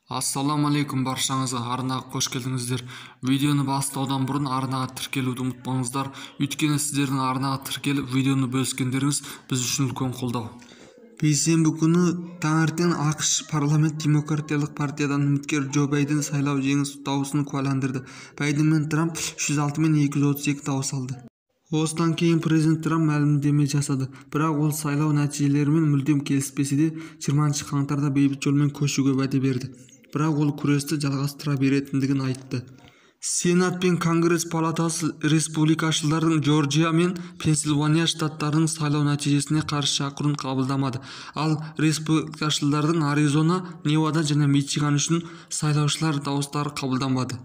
Ассаламу алейкум, баршаңызға арнаға қош келдіңіздер. Видеоны бастаудан бұрын арнаға тіркелуді ұмытпаңыздар, өйткені сіздердің арнаға тіркеліп видеоны бөліскендеріңіз біз үшін үлкен қолдау. Бейсенбі күні таңертең ақш парламент демократиялық партиядан үміткер Джо Байден сайлау жеңіс дауысын куәландырды. Байден мен Трамп 306 мен 232 дауыс алды. Осыдан кейін президент Трамп мәлімдеме жасады, бірақ ол сайлау нәтижелерімен мүлдем келіспесе де 20 қаңтарда бейбіт жолмен көшуге уәде берді. Бірақ ол күресті жалғастыра беретіндігін айтты. Сенат пен Конгресс палатасы республикашылдардың Джорджия мен Пенсильвания штаттарының сайлау нәтижесіне қарсы шақыруын қабылдамады. Ал республикашылдардың Аризона, Невада және Мичиган үшін сайлаушылар дауыстары қабылданбады.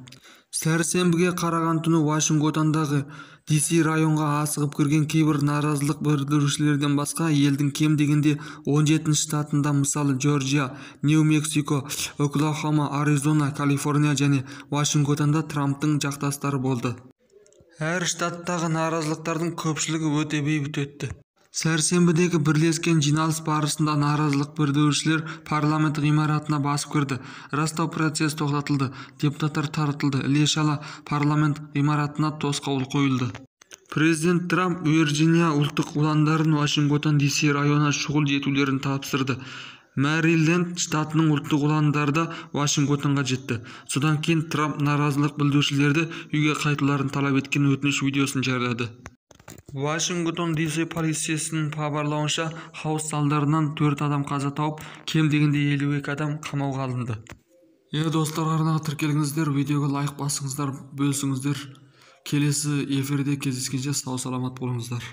Сәрсенбіге қараған түні Вашингтондағы DC районға асығып кірген кейбір наразылық білдірушілерден басқа елдің кем дегенде 17 штатында, мысалы Джорджия, Нью-Мексико, Оклахома, Аризона, Калифорния және Вашингтонда Трамптың жақтастары болды. Әр штаттағы наразылықтардың көпшілігі өте бейбіт өтті. Сәрсенбідегі бірлескен жиналыс барысында наразылық білдірушілер парламент ғимаратына басып кірді. Растау процесі тоқтатылды, депутаттар таратылды, іле-шала парламент ғимаратына тосқауыл қойылды. Президент Трамп Вирджиния ұлттық ұландарын Вашингтон DC районына шұғыл жетулерін тапсырды. Мэриленд штатының ұлттық ұландары да Вашингтонға жетті. Содан кейін Трамп наразылық білдірушілерді үйге қайтуларын талап еткен өтініш видеосын жариялады. Вашингтон DC полициясының хабарлауынша, хаос салдарынан 4 адам қаза тауып, кем дегенде 52 адам қамауға алынды. Достар, арнаға тіркеліңіздер, видеоға лайк басыңыздар, бөлісіңіздер. Келесі эфирде кездескенше сау саламат болыңыздар.